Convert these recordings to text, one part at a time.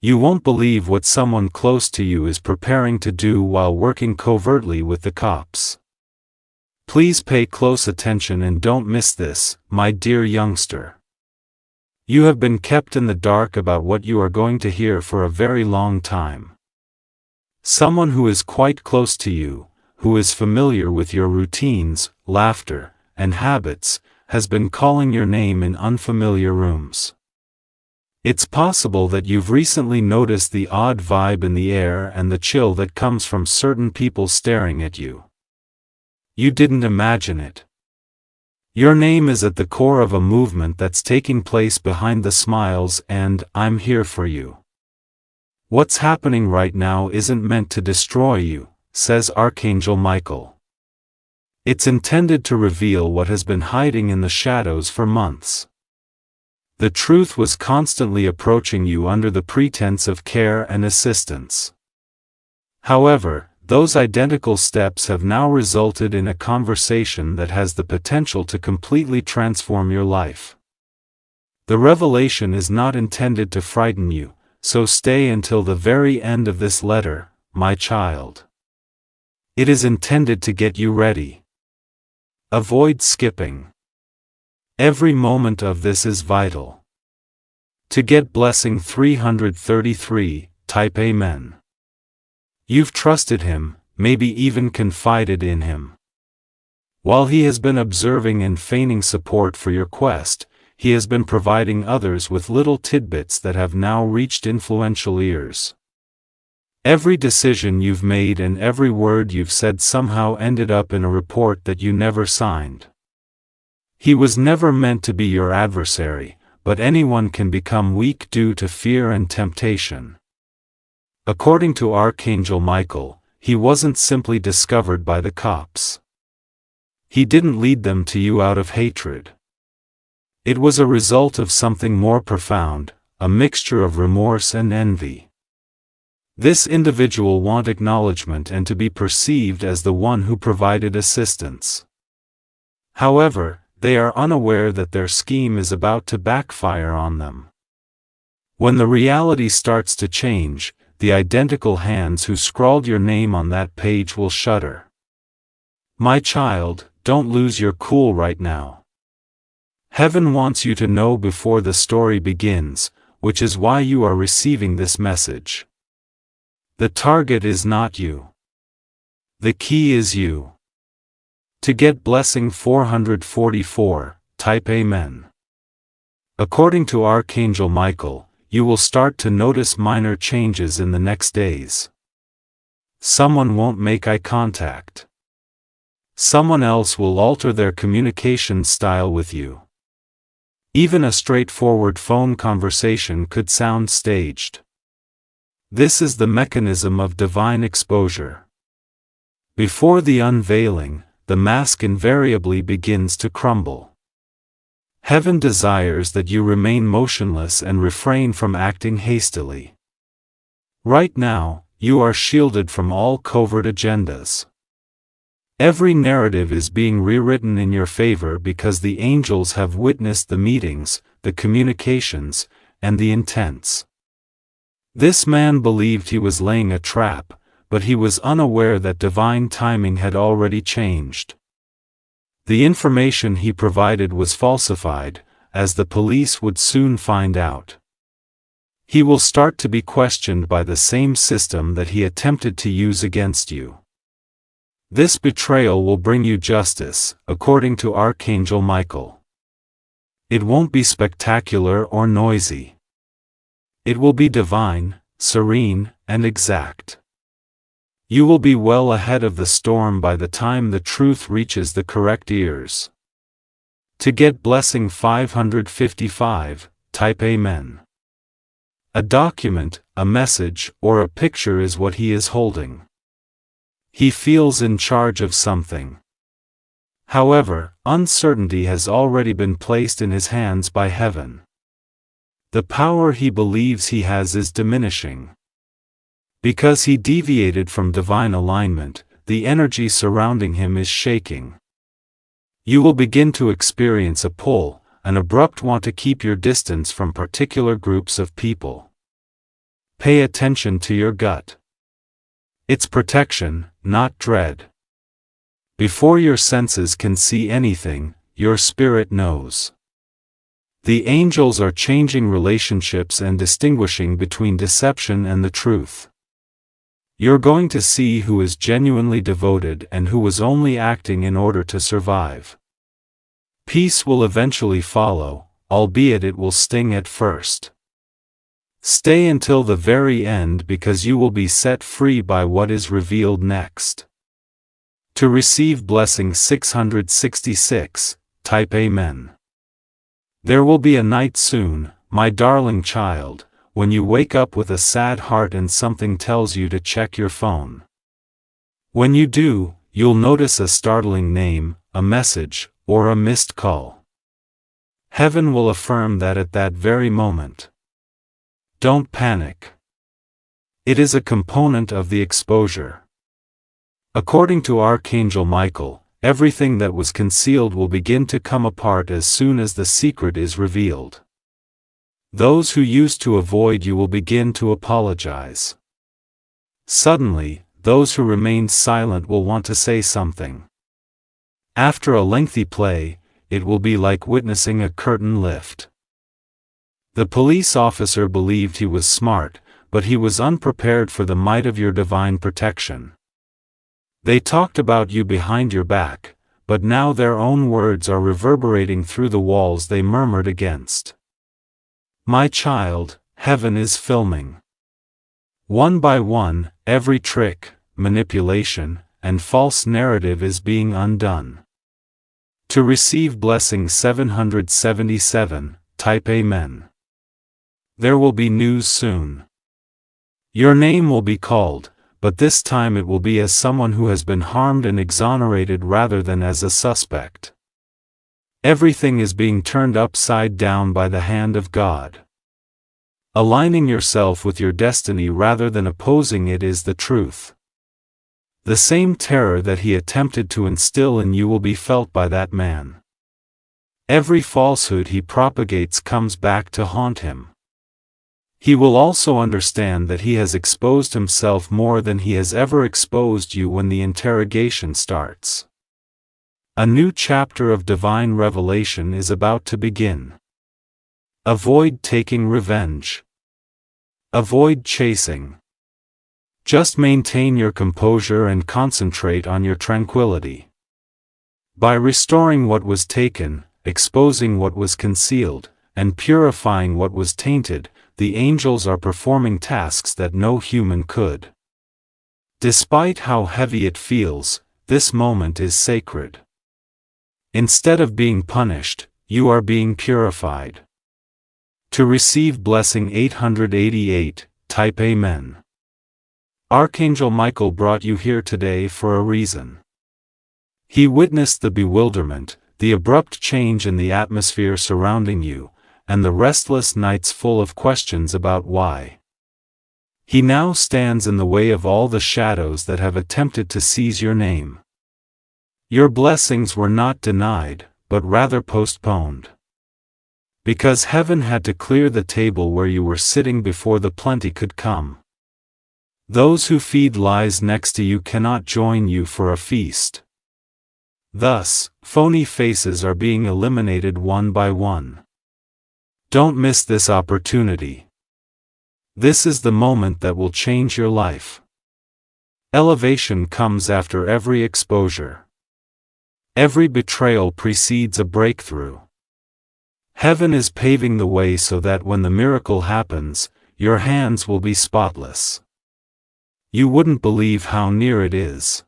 You won't believe what someone close to you is preparing to do while working covertly with the cops. Please pay close attention and don't miss this, my dear youngster. You have been kept in the dark about what you are going to hear for a very long time. Someone who is quite close to you, who is familiar with your routines, laughter, and habits, has been calling your name in unfamiliar rooms. It's possible that you've recently noticed the odd vibe in the air and the chill that comes from certain people staring at you. You didn't imagine it. Your name is at the core of a movement that's taking place behind the smiles and "I'm here for you." What's happening right now isn't meant to destroy you, says Archangel Michael. It's intended to reveal what has been hiding in the shadows for months. The truth was constantly approaching you under the pretense of care and assistance. However, those identical steps have now resulted in a conversation that has the potential to completely transform your life. The revelation is not intended to frighten you, so stay until the very end of this letter, my child. It is intended to get you ready. Avoid skipping. Every moment of this is vital. To get blessing 333, type Amen. You've trusted him, maybe even confided in him. While he has been observing and feigning support for your quest, he has been providing others with little tidbits that have now reached influential ears. Every decision you've made and every word you've said somehow ended up in a report that you never signed. He was never meant to be your adversary, but anyone can become weak due to fear and temptation. According to Archangel Michael, he wasn't simply discovered by the cops. He didn't lead them to you out of hatred. It was a result of something more profound, a mixture of remorse and envy. This individual wanted acknowledgement and to be perceived as the one who provided assistance. However, they are unaware that their scheme is about to backfire on them. When the reality starts to change, the identical hands who scrawled your name on that page will shudder. My child, don't lose your cool right now. Heaven wants you to know before the story begins, which is why you are receiving this message. The target is not you. The key is you. To get blessing 444, type Amen. According to Archangel Michael, you will start to notice minor changes in the next days. Someone won't make eye contact. Someone else will alter their communication style with you. Even a straightforward phone conversation could sound staged. This is the mechanism of divine exposure. Before the unveiling, the mask invariably begins to crumble. Heaven desires that you remain motionless and refrain from acting hastily. Right now, you are shielded from all covert agendas. Every narrative is being rewritten in your favor because the angels have witnessed the meetings, the communications, and the intents. This man believed he was laying a trap, but he was unaware that divine timing had already changed. The information he provided was falsified, as the police would soon find out. He will start to be questioned by the same system that he attempted to use against you. This betrayal will bring you justice, according to Archangel Michael. It won't be spectacular or noisy. It will be divine, serene, and exact. You will be well ahead of the storm by the time the truth reaches the correct ears. To get blessing 555, type Amen. A document, a message, or a picture is what he is holding. He feels in charge of something. However, uncertainty has already been placed in his hands by heaven. The power he believes he has is diminishing. Because he deviated from divine alignment, the energy surrounding him is shaking. You will begin to experience a pull, an abrupt want to keep your distance from particular groups of people. Pay attention to your gut. It's protection, not dread. Before your senses can see anything, your spirit knows. The angels are changing relationships and distinguishing between deception and the truth. You're going to see who is genuinely devoted and who was only acting in order to survive. Peace will eventually follow, albeit it will sting at first. Stay until the very end because you will be set free by what is revealed next. To receive blessing 666, type Amen. There will be a night soon, my darling child, when you wake up with a sad heart and something tells you to check your phone. When you do, you'll notice a startling name, a message, or a missed call. Heaven will affirm that at that very moment. Don't panic. It is a component of the exposure. According to Archangel Michael, everything that was concealed will begin to come apart as soon as the secret is revealed. Those who used to avoid you will begin to apologize. Suddenly, those who remained silent will want to say something. After a lengthy play, it will be like witnessing a curtain lift. The police officer believed he was smart, but he was unprepared for the might of your divine protection. They talked about you behind your back, but now their own words are reverberating through the walls they murmured against. My child, heaven is filming. One by one, every trick, manipulation, and false narrative is being undone. To receive blessing 777, type Amen. There will be news soon. Your name will be called, but this time it will be as someone who has been harmed and exonerated rather than as a suspect. Everything is being turned upside down by the hand of God. Aligning yourself with your destiny rather than opposing it is the truth. The same terror that he attempted to instill in you will be felt by that man. Every falsehood he propagates comes back to haunt him. He will also understand that he has exposed himself more than he has ever exposed you when the interrogation starts. A new chapter of divine revelation is about to begin. Avoid taking revenge. Avoid chasing. Just maintain your composure and concentrate on your tranquility. By restoring what was taken, exposing what was concealed, and purifying what was tainted, the angels are performing tasks that no human could. Despite how heavy it feels, this moment is sacred. Instead of being punished, you are being purified. To receive blessing 888, type Amen. Archangel Michael brought you here today for a reason. He witnessed the bewilderment, the abrupt change in the atmosphere surrounding you, and the restless nights full of questions about why. He now stands in the way of all the shadows that have attempted to seize your name. Your blessings were not denied, but rather postponed. Because heaven had to clear the table where you were sitting before the plenty could come. Those who feed lies next to you cannot join you for a feast. Thus, phony faces are being eliminated one by one. Don't miss this opportunity. This is the moment that will change your life. Elevation comes after every exposure. Every betrayal precedes a breakthrough. Heaven is paving the way so that when the miracle happens, your hands will be spotless. You wouldn't believe how near it is.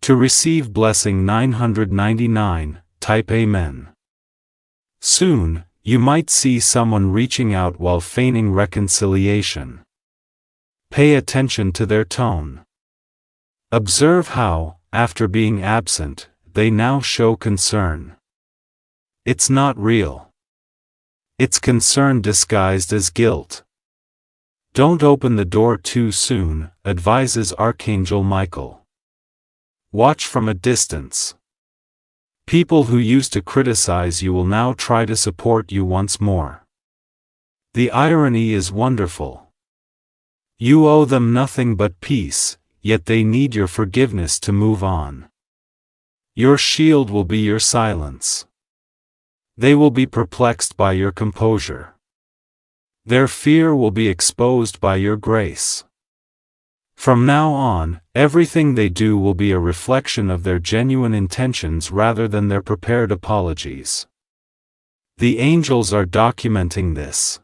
To receive blessing 999, type Amen. Soon, you might see someone reaching out while feigning reconciliation. Pay attention to their tone. Observe how, after being absent, they now show concern. It's not real. It's concern disguised as guilt. Don't open the door too soon, advises Archangel Michael. Watch from a distance. People who used to criticize you will now try to support you once more. The irony is wonderful. You owe them nothing but peace, yet they need your forgiveness to move on. Your shield will be your silence. They will be perplexed by your composure. Their fear will be exposed by your grace. From now on, everything they do will be a reflection of their genuine intentions rather than their prepared apologies. The angels are documenting this.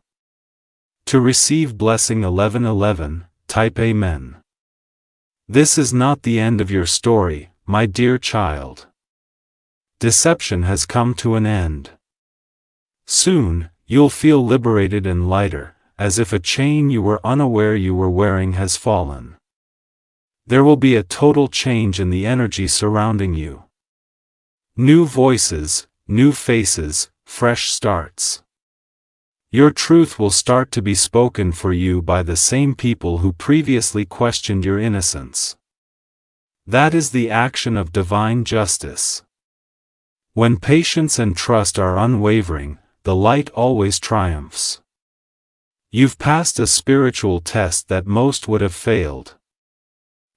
To receive blessing 1111, type Amen. This is not the end of your story, my dear child. Deception has come to an end. Soon, you'll feel liberated and lighter, as if a chain you were unaware you were wearing has fallen. There will be a total change in the energy surrounding you. New voices, new faces, fresh starts. Your truth will start to be spoken for you by the same people who previously questioned your innocence. That is the action of divine justice. When patience and trust are unwavering, the light always triumphs. You've passed a spiritual test that most would have failed.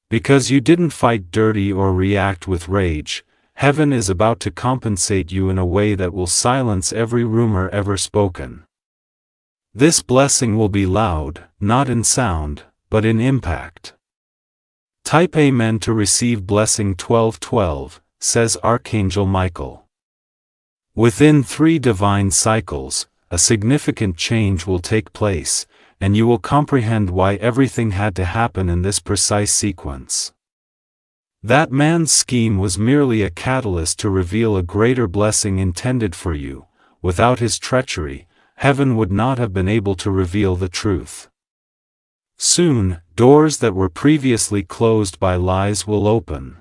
Because you didn't fight dirty or react with rage, heaven is about to compensate you in a way that will silence every rumor ever spoken. This blessing will be loud, not in sound, but in impact. Type Amen to receive blessing 1212, says Archangel Michael. Within 3 divine cycles, a significant change will take place, and you will comprehend why everything had to happen in this precise sequence. That man's scheme was merely a catalyst to reveal a greater blessing intended for you. Without his treachery, heaven would not have been able to reveal the truth. Soon, doors that were previously closed by lies will open.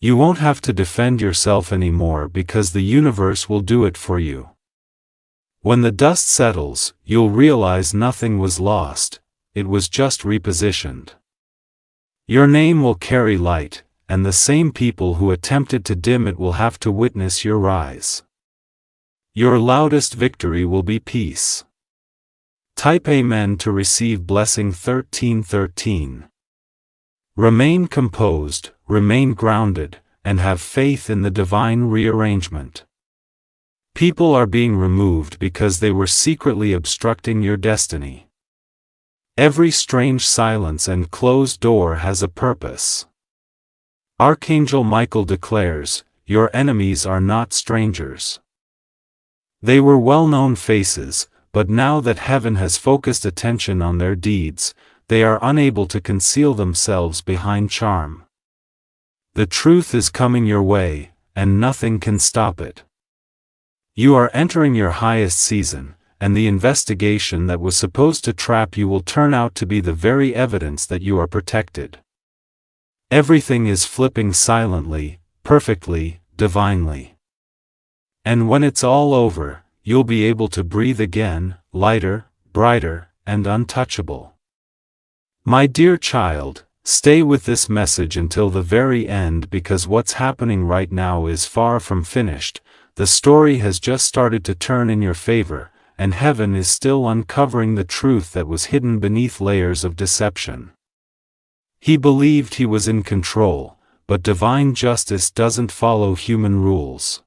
You won't have to defend yourself anymore because the universe will do it for you. When the dust settles, you'll realize nothing was lost, it was just repositioned. Your name will carry light, and the same people who attempted to dim it will have to witness your rise. Your loudest victory will be peace. Type Amen to receive blessing 1313. Remain composed, remain grounded, and have faith in the divine rearrangement. People are being removed because they were secretly obstructing your destiny. Every strange silence and closed door has a purpose. Archangel Michael declares, your enemies are not strangers. They were well-known faces, but now that heaven has focused attention on their deeds, they are unable to conceal themselves behind charm. The truth is coming your way, and nothing can stop it. You are entering your highest season, and the investigation that was supposed to trap you will turn out to be the very evidence that you are protected. Everything is flipping silently, perfectly, divinely. And when it's all over, you'll be able to breathe again, lighter, brighter, and untouchable. My dear child, stay with this message until the very end because what's happening right now is far from finished. The story has just started to turn in your favor, and heaven is still uncovering the truth that was hidden beneath layers of deception. He believed he was in control, but divine justice doesn't follow human rules.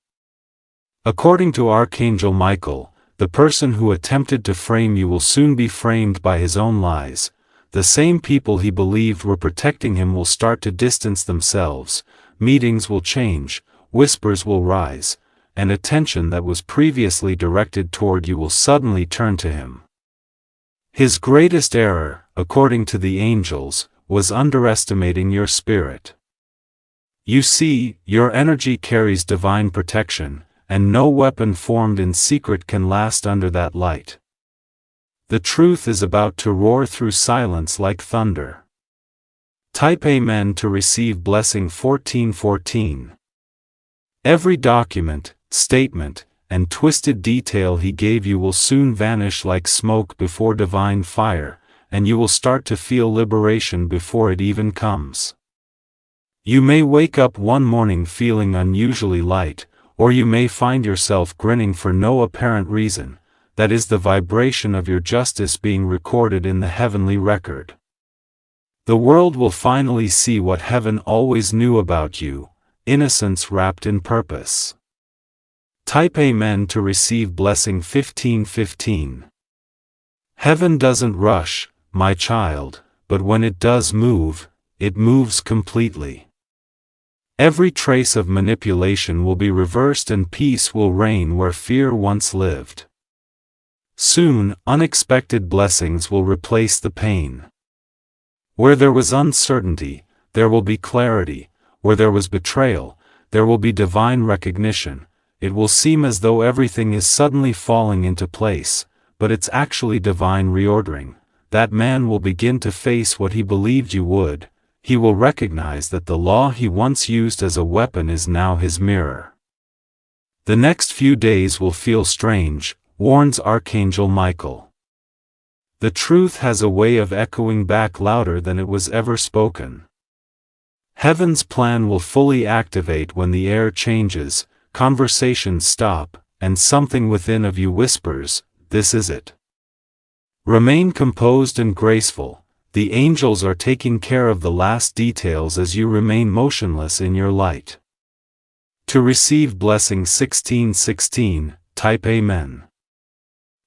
According to Archangel Michael, the person who attempted to frame you will soon be framed by his own lies. The same people he believed were protecting him will start to distance themselves, meetings will change, whispers will rise, and attention that was previously directed toward you will suddenly turn to him. His greatest error, according to the angels, was underestimating your spirit. You see, your energy carries divine protection, and no weapon formed in secret can last under that light. The truth is about to roar through silence like thunder. Type Amen to receive blessing 1414. Every document, statement, and twisted detail he gave you will soon vanish like smoke before divine fire, and you will start to feel liberation before it even comes. You may wake up one morning feeling unusually light, or you may find yourself grinning for no apparent reason. that is the vibration of your justice being recorded in the heavenly record. The world will finally see what heaven always knew about you, innocence wrapped in purpose. Type Amen to receive blessing 1515. Heaven doesn't rush, my child, but when it does move, it moves completely. Every trace of manipulation will be reversed and peace will reign where fear once lived. Soon, unexpected blessings will replace the pain. Where there was uncertainty, there will be clarity. Where there was betrayal, there will be divine recognition. It will seem as though everything is suddenly falling into place, but it's actually divine reordering. That man will begin to face what he believed you would. He will recognize that the law he once used as a weapon is now his mirror. The next few days will feel strange, warns Archangel Michael. The truth has a way of echoing back louder than it was ever spoken. Heaven's plan will fully activate when the air changes, conversations stop, and something within of you whispers, "This is it." Remain composed and graceful. The angels are taking care of the last details as you remain motionless in your light. To receive blessing 1616, type Amen.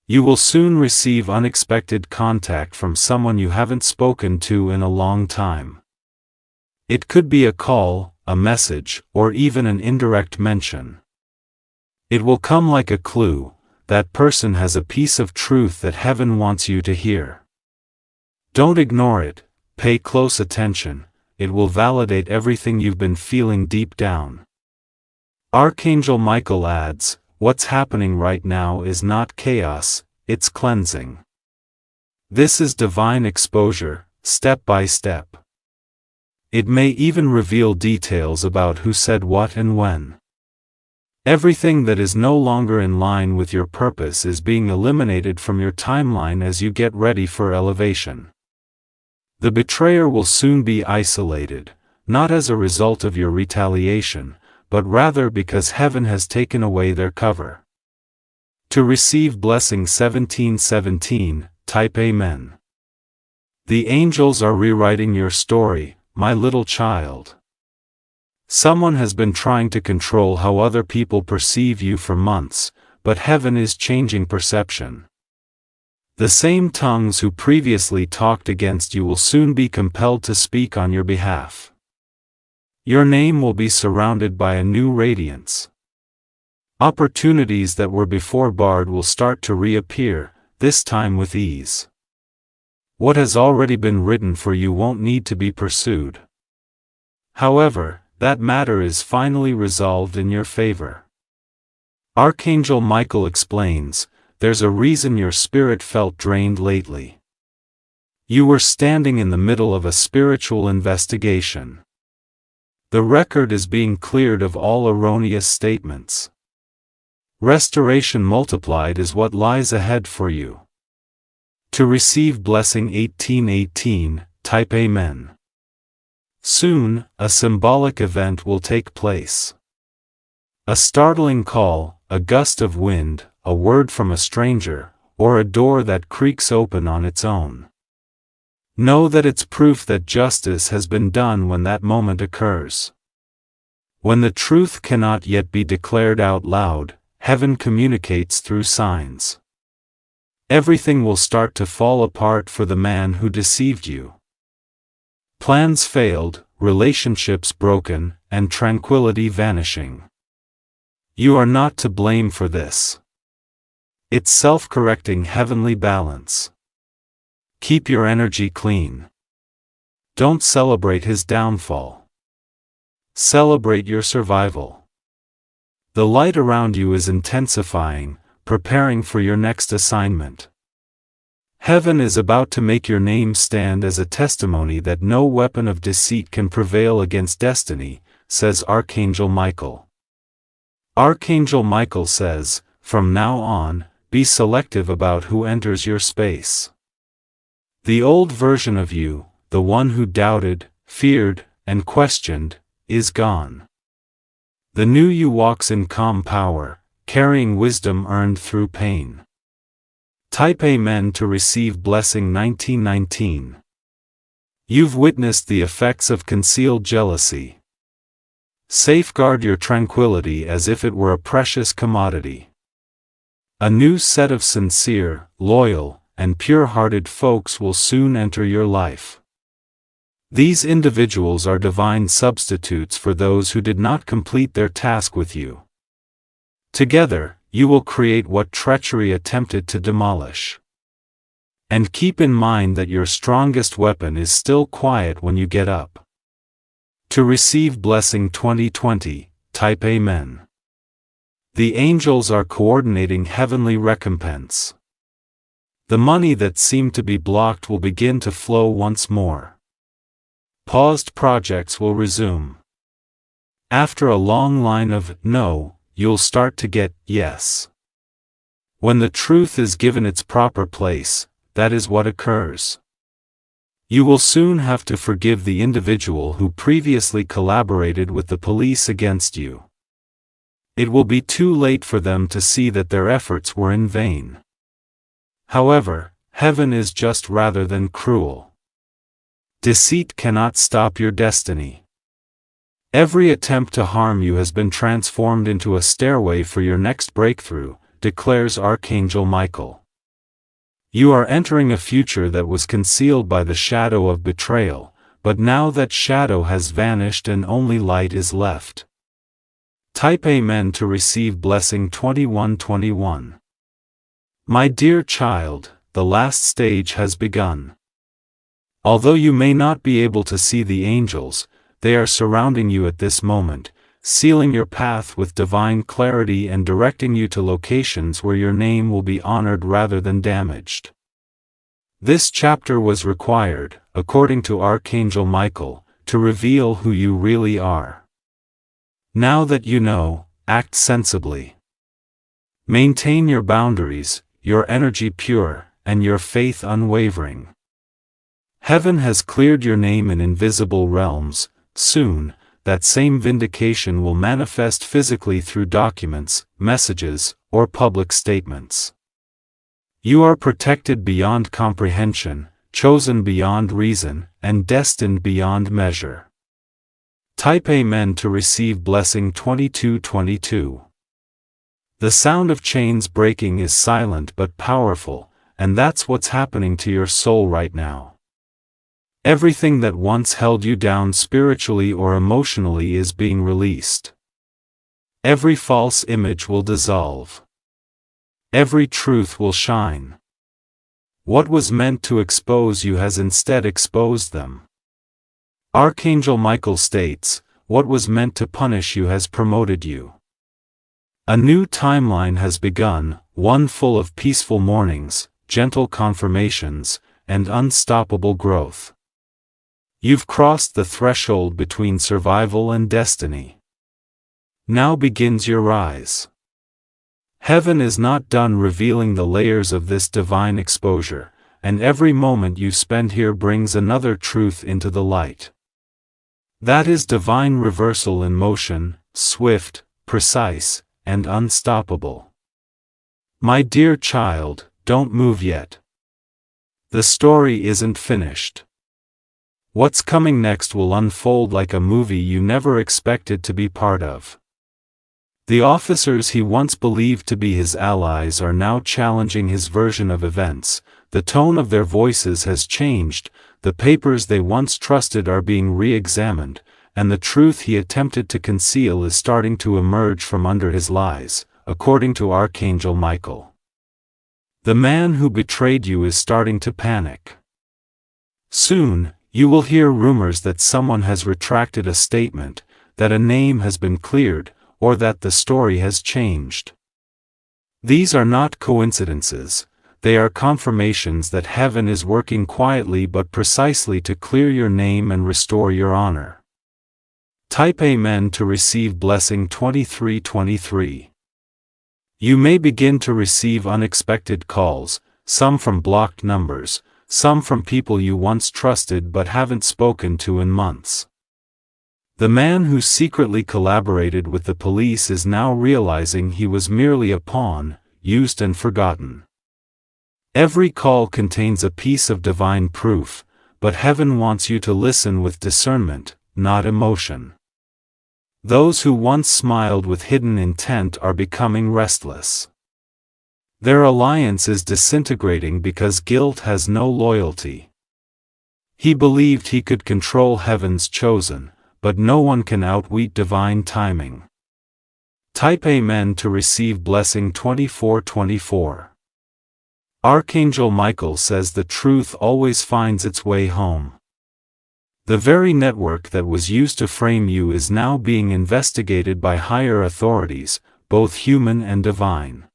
You will soon receive unexpected contact from someone you haven't spoken to in a long time. It could be a call, a message, or even an indirect mention. It will come like a clue. That person has a piece of truth that heaven wants you to hear. Don't ignore it, pay close attention, it will validate everything you've been feeling deep down. Archangel Michael adds, what's happening right now is not chaos, it's cleansing. This is divine exposure, step by step. It may even reveal details about who said what and when. Everything that is no longer in line with your purpose is being eliminated from your timeline as you get ready for elevation. The betrayer will soon be isolated, not as a result of your retaliation, but rather because heaven has taken away their cover. To receive blessing 1717, type Amen. The angels are rewriting your story, my little child. Someone has been trying to control how other people perceive you for months, but heaven is changing perception. The same tongues who previously talked against you will soon be compelled to speak on your behalf. Your name will be surrounded by a new radiance. Opportunities that were before barred will start to reappear, this time with ease. What has already been written for you won't need to be pursued. However, that matter is finally resolved in your favor. Archangel Michael explains, there's a reason your spirit felt drained lately. You were standing in the middle of a spiritual investigation. The record is being cleared of all erroneous statements. Restoration multiplied is what lies ahead for you. To receive blessing 1818, type Amen. Soon, a symbolic event will take place. A startling call, a gust of wind, a word from a stranger, or a door that creaks open on its own. Know that it's proof that justice has been done when that moment occurs. When the truth cannot yet be declared out loud, heaven communicates through signs. Everything will start to fall apart for the man who deceived you. Plans failed, relationships broken, and tranquility vanishing. You are not to blame for this. It's self-correcting heavenly balance. Keep your energy clean. Don't celebrate his downfall. Celebrate your survival. The light around you is intensifying, preparing for your next assignment. Heaven is about to make your name stand as a testimony that no weapon of deceit can prevail against destiny, says Archangel Michael. Archangel Michael says, from now on, be selective about who enters your space. The old version of you, the one who doubted, feared, and questioned, is gone. The new you walks in calm power, carrying wisdom earned through pain. Type Amen to receive blessing 1919. You've witnessed the effects of concealed jealousy. Safeguard your tranquility as if it were a precious commodity. A new set of sincere, loyal, and pure-hearted folks will soon enter your life. These individuals are divine substitutes for those who did not complete their task with you. Together, you will create what treachery attempted to demolish. And keep in mind that your strongest weapon is still quiet when you get up. To receive blessing 2020, type Amen. The angels are coordinating heavenly recompense. The money that seemed to be blocked will begin to flow once more. Paused projects will resume. After a long line of no, you'll start to get yes. When the truth is given its proper place, that is what occurs. You will soon have to forgive the individual who previously collaborated with the police against you. It will be too late for them to see that their efforts were in vain. However, heaven is just rather than cruel. Deceit cannot stop your destiny. Every attempt to harm you has been transformed into a stairway for your next breakthrough, declares Archangel Michael. You are entering a future that was concealed by the shadow of betrayal, but now that shadow has vanished and only light is left. Type Amen to receive blessing 2121. My dear child, the last stage has begun. Although you may not be able to see the angels, they are surrounding you at this moment, sealing your path with divine clarity and directing you to locations where your name will be honored rather than damaged. This chapter was required, according to Archangel Michael, to reveal who you really are. Now that you know, act sensibly. Maintain your boundaries, your energy pure, and your faith unwavering. Heaven has cleared your name in invisible realms. Soon, that same vindication will manifest physically through documents, messages, or public statements. You are protected beyond comprehension, chosen beyond reason, and destined beyond measure. Type Amen to receive blessing 2222. The sound of chains breaking is silent but powerful, and that's what's happening to your soul right now. Everything that once held you down spiritually or emotionally is being released. Every false image will dissolve. Every truth will shine. What was meant to expose you has instead exposed them. Archangel Michael states, what was meant to punish you has promoted you. A new timeline has begun, one full of peaceful mornings, gentle confirmations, and unstoppable growth. You've crossed the threshold between survival and destiny. Now begins your rise. Heaven is not done revealing the layers of this divine exposure, and every moment you spend here brings another truth into the light. That is divine reversal in motion, swift, precise, and unstoppable. My dear child, don't move yet. The story isn't finished. What's coming next will unfold like a movie you never expected to be part of. The officers he once believed to be his allies are now challenging his version of events. The tone of their voices has changed, the papers they once trusted are being re-examined, and the truth he attempted to conceal is starting to emerge from under his lies, according to Archangel Michael. The man who betrayed you is starting to panic. Soon, you will hear rumors that someone has retracted a statement, that a name has been cleared, or that the story has changed. These are not coincidences, they are confirmations that heaven is working quietly but precisely to clear your name and restore your honor. Type Amen to receive blessing 2323. You may begin to receive unexpected calls, some from blocked numbers, some from people you once trusted but haven't spoken to in months. The man who secretly collaborated with the police is now realizing he was merely a pawn, used and forgotten. Every call contains a piece of divine proof, but heaven wants you to listen with discernment, not emotion. Those who once smiled with hidden intent are becoming restless. Their alliance is disintegrating because guilt has no loyalty. He believed he could control heaven's chosen, but no one can outwit divine timing. Type Amen to receive blessing 2424. Archangel Michael says the truth always finds its way home. The very network that was used to frame you is now being investigated by higher authorities, both human and divine.